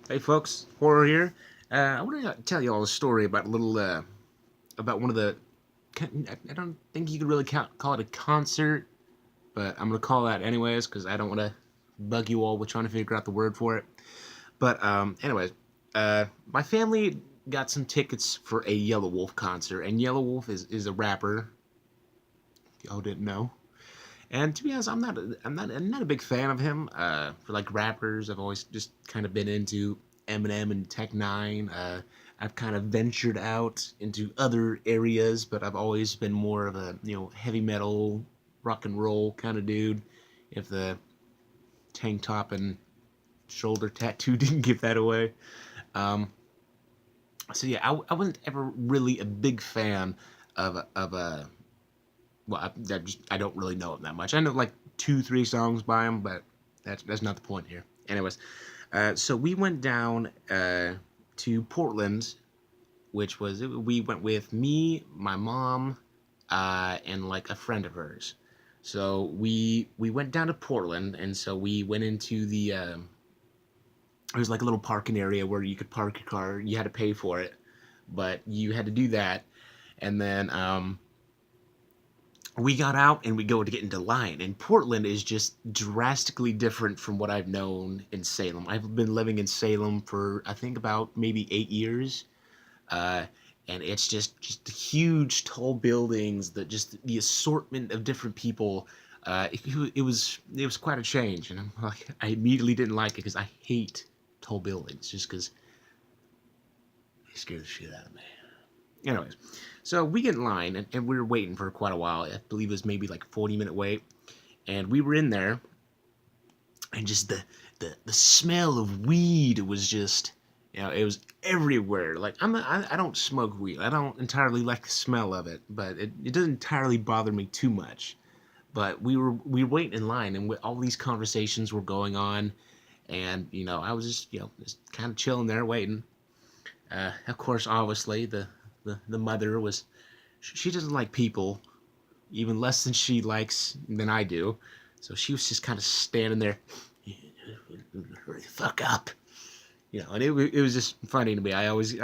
Hey folks, Horror here. I want to tell you all a story about a little, about one of the. I don't think you could really call it a concert, but I'm gonna call that anyways because I don't want to bug you all with trying to figure out the word for it. But anyways, my family got some tickets for a Yelawolf concert, and Yelawolf is a rapper. If y'all didn't know. And to be honest, I'm not a big fan of him. For like rappers, I've always just kind of been into Eminem and Tech Nine. I've kind of ventured out into other areas, but I've always been more of a heavy metal, rock and roll kind of dude. If the tank top and shoulder tattoo didn't give that away. Um, so yeah, I wasn't ever really a big fan of well, I don't really know him that much. I know like two, three songs by him, but that's not the point here. Anyways, so we went down to Portland, which was we went with me, my mom, and like a friend of hers. So we went down to Portland, and so we went into the there was like a little parking area where you could park your car. You had to pay for it, but you had to do that, and then we got out and we go to get into line. And Portland is just drastically different from what I've known in Salem. I've been living in Salem for I think about maybe 8 years, uh, and it's just huge, tall buildings. That just the assortment of different people. It was quite a change, and I'm like I immediately didn't like it because I hate tall buildings just because they scare the shit out of me. Anyways, so we get in line and we were waiting for quite a while. I believe it was maybe like a 40-minute wait. And we were in there and just the smell of weed was just it was everywhere. Like I don't smoke weed. I don't entirely like the smell of it, but it doesn't entirely bother me too much. But we were waiting in line and all these conversations were going on, and I was just kind of chilling there waiting. Of course, obviously, the mother was she doesn't like people even less than she likes than I do, so she was just kind of standing there, hurry the fuck up, and it was just funny to me. I always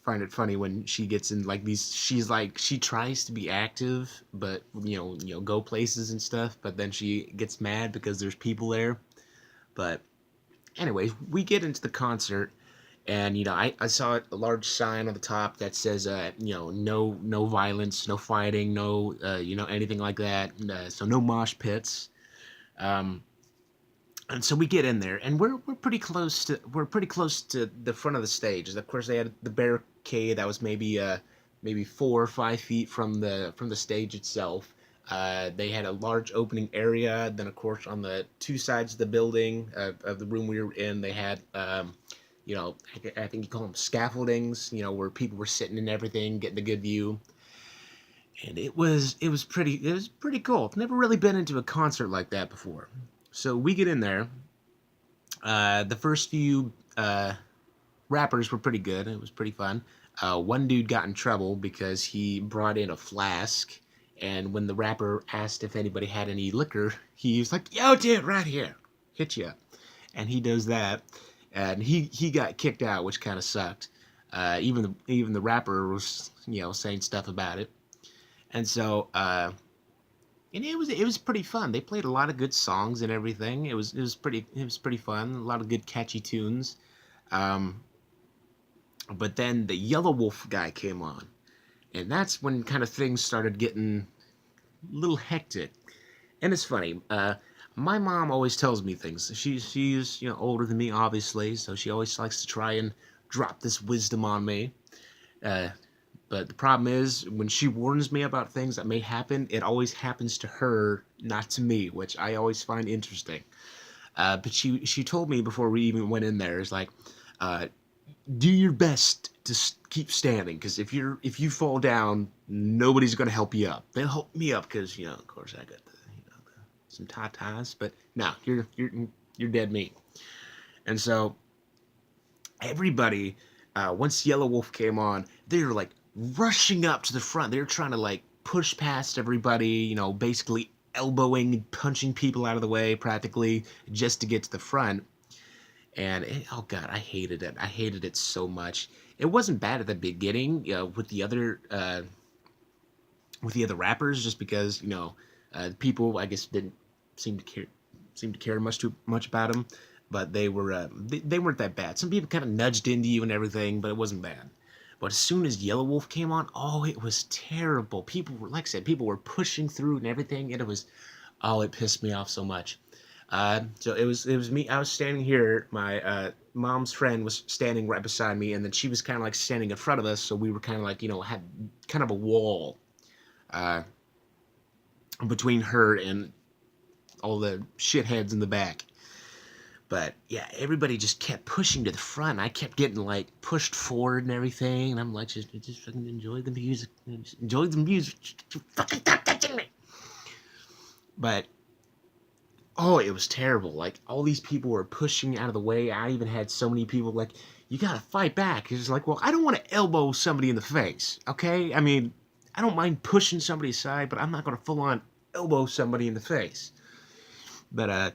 find it funny when she gets in like these. She's like she tries to be active, but go places and stuff, but then she gets mad because there's people there. But anyways, we get into the concert, and I saw a large sign on the top that says no violence, no fighting, no anything like that. So no mosh pits. Um, and so we get in there, and we're pretty close to the front of the stage. Of course, they had the barricade that was maybe 4 or 5 feet from the stage itself. They had a large opening area. Then, of course, on the two sides of the building of the room we were in, they had I think you call them scaffoldings. Where people were sitting and everything, getting a good view. And it was pretty cool. I've never really been into a concert like that before. So we get in there. The first few rappers were pretty good. It was pretty fun. One dude got in trouble because he brought in a flask, and when the rapper asked if anybody had any liquor, he was like, "Yo, dude, right here, hit you up," and he does that, and he got kicked out, which kind of sucked. Even the rapper was saying stuff about it, and so and it was pretty fun. They played a lot of good songs and everything. It was pretty fun. A lot of good catchy tunes. Um, but then the Yelawolf guy came on, and that's when kind of things started getting a little hectic. And it's funny. My mom always tells me things. She's older than me, obviously, so she always likes to try and drop this wisdom on me. Uh, but the problem is, when she warns me about things that may happen, it always happens to her, not to me, which I always find interesting. But she told me before we even went in there, is like, uh, do your best to keep standing, because if you fall down, nobody's gonna help you up. They'll help me up because of course I got some tatas, but no, you're dead meat. And so everybody, once Yellow Wolf came on, they were like rushing up to the front. They were trying to like push past everybody, basically elbowing and punching people out of the way practically just to get to the front. And oh god, I hated it. I hated it so much. It wasn't bad at the beginning, with the other rappers, just because people, I guess, didn't seem to care too much about them. But they weren't that bad. Some people kind of nudged into you and everything, but it wasn't bad. But as soon as Yelawolf came on, oh, it was terrible. People were, like I said, people were pushing through and everything, and it pissed me off so much. So it was me. I was standing here. My mom's friend was standing right beside me, and then she was kind of like standing in front of us. So we were kind of like had kind of a wall uh, between her and all the shitheads in the back. But yeah, everybody just kept pushing to the front. I kept getting like pushed forward and everything, and I'm like, just fucking enjoy the music, enjoy the music. Just fucking stop touching me. But oh, it was terrible. Like, all these people were pushing out of the way. I even had so many people like, you gotta fight back. It's like, well, I don't want to elbow somebody in the face, okay? I mean, I don't mind pushing somebody aside, but I'm not gonna full on elbow somebody in the face. But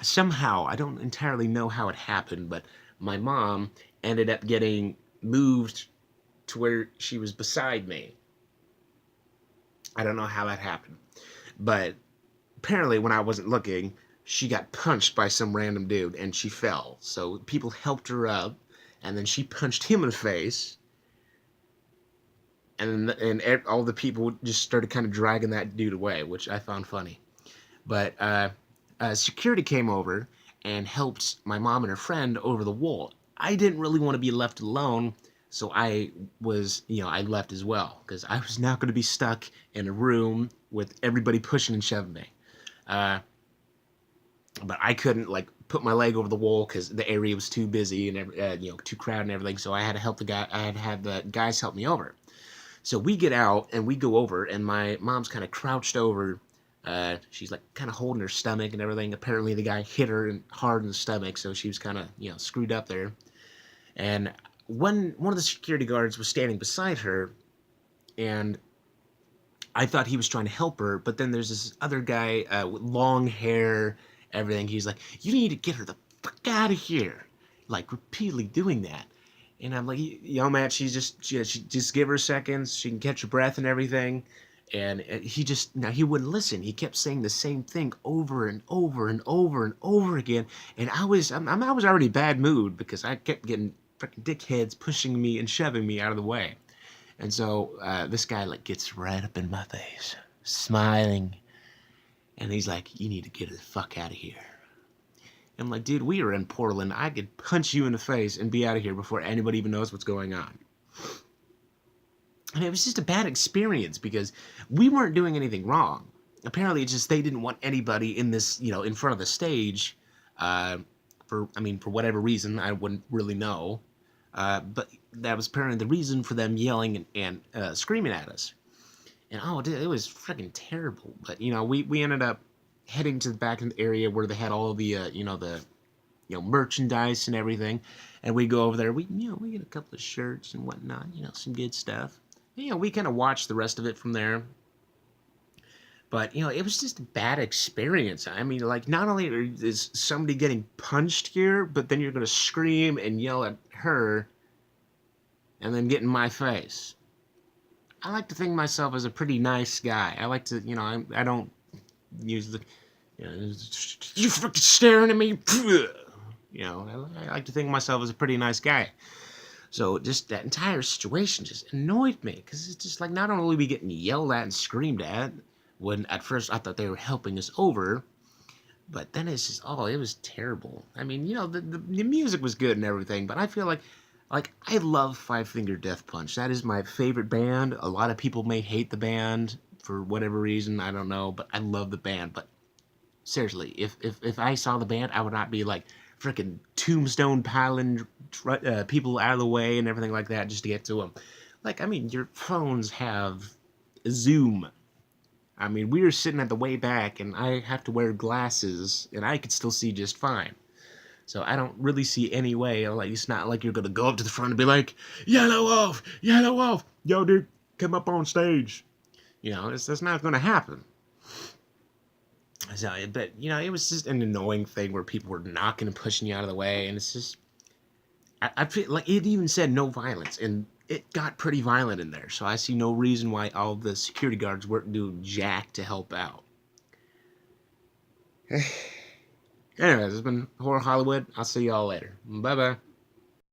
somehow, I don't entirely know how it happened, but my mom ended up getting moved to where she was beside me. I don't know how that happened, but apparently when I wasn't looking, she got punched by some random dude and she fell. So people helped her up, and then she punched him in the face, and all the people just started kind of dragging that dude away, which I found funny. But security came over and helped my mom and her friend over the wall. I didn't really want to be left alone, so I left as well, because I was not going to be stuck in a room with everybody pushing and shoving me. Uh, but I couldn't like put my leg over the wall because the area was too busy and too crowded and everything. So I had to help the guy. I had to have the guys help me over. So we get out and we go over, and my mom's kind of crouched over. She's like kind of holding her stomach and everything. Apparently the guy hit her hard in the stomach, so she was kind of screwed up there. And one of the security guards was standing beside her, and I thought he was trying to help her, but then there's this other guy with long hair, everything. He's like, "You need to get her the fuck out of here," like repeatedly doing that. And I'm like, man, she just give her a second, she can catch her breath and everything. And he wouldn't listen. He kept saying the same thing over and over and over and over again. And I was already bad mood because I kept getting freaking dickheads pushing me and shoving me out of the way. And so this guy like gets right up in my face, smiling, and he's like, "You need to get the fuck out of here." I'm like, "Dude, we are in Portland. I could punch you in the face and be out of here before anybody even knows what's going on." And it was just a bad experience because we weren't doing anything wrong. Apparently, it's just they didn't want anybody in this, in front of the stage, for whatever reason, I wouldn't really know. But that was apparently the reason for them yelling and screaming at us. And oh, dude, it was freaking terrible. But we ended up heading to the back of the area where they had all the merchandise and everything, and we go over there. We get a couple of shirts and whatnot, some good stuff. We kind of watched the rest of it from there. But it was just a bad experience. I mean, like, not only is somebody getting punched here, but then you're gonna scream and yell at her, and then get in my face. I like to think of myself as a pretty nice guy. I like to, I don't use the, you fucking staring at me. I like to think of myself as a pretty nice guy. So just that entire situation just annoyed me, because it's just like, not only are we getting yelled at and screamed at, when at first I thought they were helping us over, but then it's just, it was terrible. I mean, the music was good and everything, but I feel like I love Five Finger Death Punch. That is my favorite band. A lot of people may hate the band for whatever reason, I don't know, but I love the band. But seriously, if I saw the band, I would not be like freaking tombstone piling people out of the way and everything like that just to get to them. Like, I mean, your phones have Zoom. I mean, we were sitting at the way back, and I have to wear glasses, and I could still see just fine. So I don't really see any way. Like, it's not like you're gonna go up to the front and be like, "Yelawolf, Yelawolf, yo, dude, come up on stage." That's not gonna happen. So, but it was just an annoying thing where people were knocking and pushing you out of the way, and it's just I feel like it even said no violence, and it got pretty violent in there. So I see no reason why all the security guards weren't doing jack to help out. Anyways, it's been Horror Hollywood. I'll see y'all later. Bye bye.